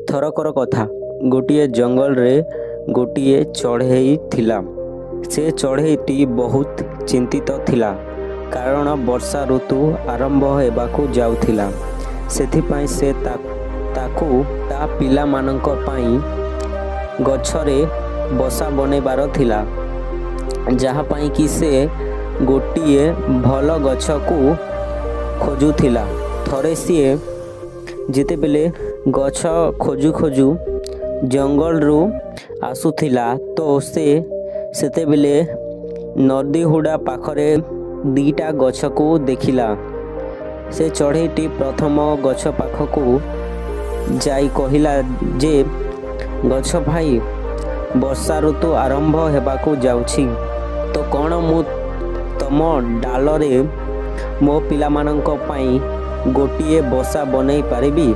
ଥରକର କଥା। ଗୋଟିଏ ଜଙ୍ଗଲରେ ଗୋଟିଏ ଚଢ଼େଇ ଥିଲା। ସେ ଚଢ଼େଇଟି ବହୁତ ଚିନ୍ତିତ ଥିଲା, କାରଣ ବର୍ଷା ଋତୁ ଆରମ୍ଭ ହେବାକୁ ଯାଉଥିଲା। ସେଥିପାଇଁ ସେ ତାକୁ ତା ପିଲାମାନଙ୍କ ପାଇଁ ଗଛରେ ବସା ବନେଇବାର ଥିଲା, ଯାହା ପାଇଁ କି ସେ ଗୋଟିଏ ଭଲ ଗଛକୁ ଖୋଜୁଥିଲା। ଥରେ ସିଏ ଯେତେବେଳେ ଗଛ ଖୋଜୁ ଖୋଜୁ ଜଙ୍ଗଲରୁ ଆସୁଥିଲା, ତ ସେ ସେତେବେଳେ ନଦୀ ହୁଡ଼ା ପାଖରେ ଦିଟା ଗଛକୁ ଦେଖିଲା। ସେ ଚଢ଼େଇଟି ପ୍ରଥମ ଗଛ ପାଖକୁ ଯାଇ କହିଲା ଯେ, ଗଛ ଭାଇ, ବର୍ଷା ଋତୁ ଆରମ୍ଭ ହେବାକୁ ଯାଉଛି, ତ କ'ଣ ମୁଁ ତମ ଡାଳରେ ମୋ ପିଲାମାନଙ୍କ ପାଇଁ ଗୋଟିଏ ବସା ବନେଇ ପାରିବି?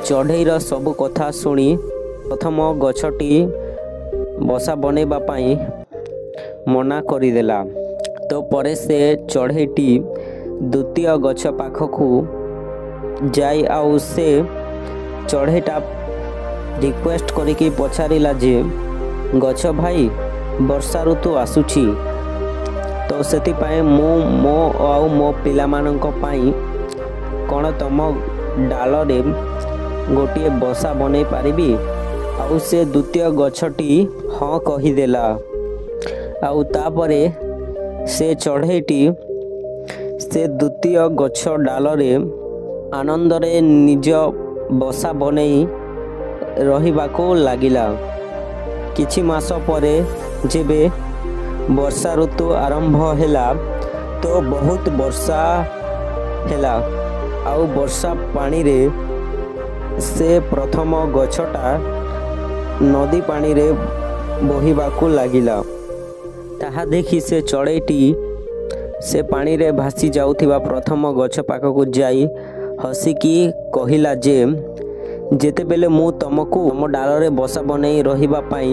ଚଢ଼େଇର ସବୁ କଥା ଶୁଣି ପ୍ରଥମ ଗଛଟି ବସା ବନେଇବା ପାଇଁ ମନା କରିଦେଲା। ତ ପରେ ସେ ଚଢ଼େଇଟି ଦ୍ୱିତୀୟ ଗଛ ପାଖକୁ ଯାଇ ଆଉ ସେ ଚଢ଼େଇଟା ରିକ୍ୱେଷ୍ଟ କରିକି ପଚାରିଲା ଯେ, ଗଛ ଭାଇ, ବର୍ଷା ଋତୁ ଆସୁଛି, ତ ସେଥିପାଇଁ ମୁଁ ଆଉ ମୋ ପିଲାମାନଙ୍କ ପାଇଁ କ'ଣ ତମ ଡାଳରେ ଗୋଟିଏ ବସା ବନେଇ ପାରିବି? ଆଉ ସେ ଦ୍ୱିତୀୟ ଗଛଟି ହଁ କହିଦେଲା। ଆଉ ତାପରେ ସେ ଚଢ଼େଇଟି ସେ ଦ୍ୱିତୀୟ ଗଛ ଡାଳରେ ଆନନ୍ଦରେ ନିଜ ବସା ବନେଇ ରହିବାକୁ ଲାଗିଲା। କିଛି ମାସ ପରେ ଯେବେ ବର୍ଷା ଋତୁ ଆରମ୍ଭ ହେଲା, ତ ବହୁତ ବର୍ଷା ହେଲା। ଆଉ ବର୍ଷା ପାଣିରେ ସେ ପ୍ରଥମ ଗଛଟା ନଦୀ ପାଣିରେ ବୋହିବାକୁ ଲାଗିଲା। ତାହା ଦେଖି ସେ ଚଢ଼େଇଟି ସେ ପାଣିରେ ଭାସି ଯାଉଥିବା ପ୍ରଥମ ଗଛ ପାଖକୁ ଯାଇ ହସିକି କହିଲା ଯେ, ଯେତେବେଳେ ମୁଁ ତମକୁ ତମ ଡାଳରେ ବସା ବନେଇ ରହିବା ପାଇଁ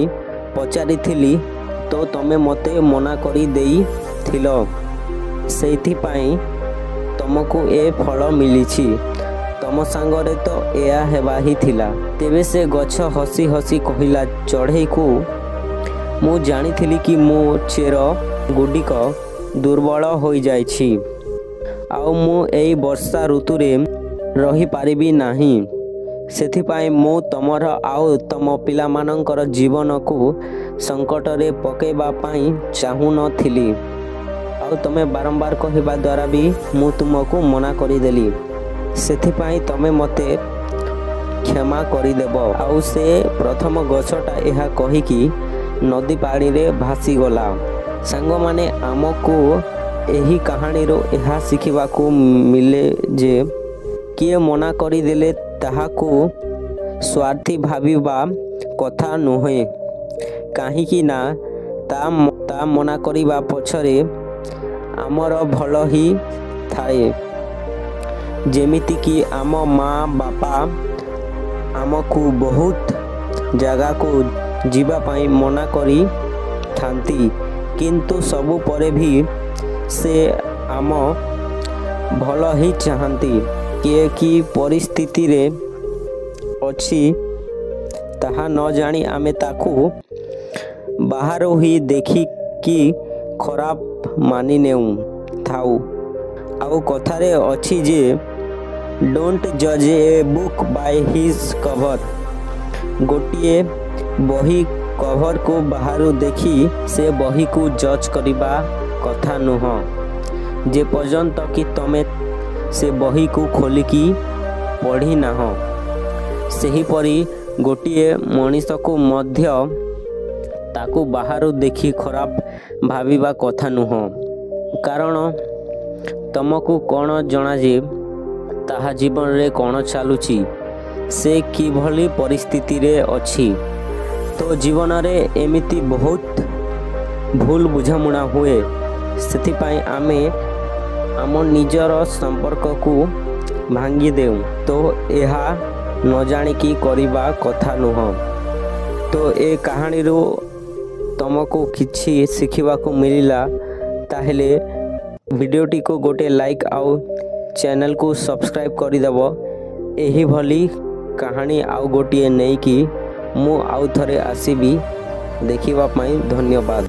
ପଚାରିଥିଲି, ତ ତମେ ମୋତେ ମନା କରି ଦେଇଥିଲ। ସେଇଥିପାଇଁ ତମକୁ ଏ ଫଳ ମିଳିଛି। ତମ ସାଙ୍ଗରେ ତ ଏହା ହେବା ହିଁ ଥିଲା। ତେବେ ସେ ଗଛ ହସି ହସି କହିଲା ଚଢ଼େଇକୁ, ମୁଁ ଜାଣିଥିଲି କି ମୋ ଚେର ଗୁଡ଼ିକ ଦୁର୍ବଳ ହୋଇଯାଇଛି, ଆଉ ମୁଁ ଏଇ ବର୍ଷା ଋତୁରେ ରହିପାରିବି ନାହିଁ। ସେଥିପାଇଁ ମୁଁ ତମର ଆଉ ତମ ପିଲାମାନଙ୍କର ଜୀବନକୁ ସଙ୍କଟରେ ପକାଇବା ପାଇଁ ଚାହୁଁନଥିଲି। ଆଉ ତମେ ବାରମ୍ବାର କହିବା ଦ୍ୱାରା ବି ମୁଁ ତୁମକୁ ମନା କରିଦେଲି। ସେଥିପାଇଁ ତମେ ମୋତେ କ୍ଷମା କରିଦେବ। ଆଉ ସେ ପ୍ରଥମ ଗଛଟା ଏହା କହିକି ନଦୀ ପାଣିରେ ଭାସିଗଲା। ସାଙ୍ଗମାନେ, ଆମକୁ ଏହି କାହାଣୀରୁ ଏହା ଶିଖିବାକୁ ମିଳେ ଯେ, କିଏ ମନା କରିଦେଲେ ତାହାକୁ ସ୍ୱାର୍ଥୀ ଭାବିବା କଥା ନୁହେଁ, କାହିଁକି ନା ତା ମନା କରିବା ପଛରେ ଆମର ଭଲ ହିଁ ଥାଏ। ଯେମିତିକି ଆମ ମା ବାପା ଆମକୁ ବହୁତ ଜାଗାକୁ ଯିବା ପାଇଁ ମନା କରିଥାନ୍ତି, କିନ୍ତୁ ସବୁ ପରେ ବି ସେ ଆମ ଭଲ ହିଁ ଚାହାନ୍ତି। କିଏ କି ପରିସ୍ଥିତିରେ ଅଛି ତାହା ନ ଜାଣି ଆମେ ତାକୁ ବାହାରୁ ହିଁ ଦେଖିକି ଖରାପ ମାନି ନେଉଥାଉ। ଆଉ କଥାରେ ଅଛି ଯେ, ଡୋଣ୍ଟ ଜଜ୍ ଏ ବୁକ୍ ବାଇ ହିଜ୍ କଭର। ଗୋଟିଏ ବହି କଭରକୁ ବାହାରୁ ଦେଖି ସେ ବହିକୁ ଜଜ୍ କରିବା କଥା ନୁହଁ, ଯେ ପର୍ଯ୍ୟନ୍ତ କି ତମେ ସେ ବହିକୁ ଖୋଲିକି ପଢ଼ି ନାହଁ। ସେହିପରି ଗୋଟିଏ ମଣିଷକୁ ମଧ୍ୟ ତାକୁ ବାହାରୁ ଦେଖି ଖରାପ ଭାବିବା କଥା ନୁହଁ, କାରଣ ତମକୁ କ'ଣ ଜଣା ଯେ ତାହା ଜୀବନରେ କ'ଣ ଚାଲୁଛି, ସେ କିଭଳି ପରିସ୍ଥିତିରେ ଅଛି। ତ ଜୀବନରେ ଏମିତି ବହୁତ ଭୁଲ ବୁଝାମଣା ହୁଏ। ସେଥିପାଇଁ ଆମେ ଆମ ନିଜର ସମ୍ପର୍କକୁ ଭାଙ୍ଗି ଦେଉ। ତ ଏହା ନ ଜାଣିକି କରିବା କଥା ନୁହଁ। ତ ଏ କାହାଣୀରୁ ତମକୁ କିଛି ଶିଖିବାକୁ ମିଳିଲା, ତାହେଲେ ଭିଡ଼ିଓଟିକୁ ଗୋଟେ ଲାଇକ୍ ଆଉ ଚ୍ୟାନେଲକୁ ସବସ୍କ୍ରାଇବ୍ କରିଦେବ। ଏହିଭଳି କାହାଣୀ ଆଉ ଗୋଟିଏ ନେଇକି ମୁଁ ଆଉ ଥରେ ଆସିବି ଦେଖିବା ପାଇଁ। ଧନ୍ୟବାଦ।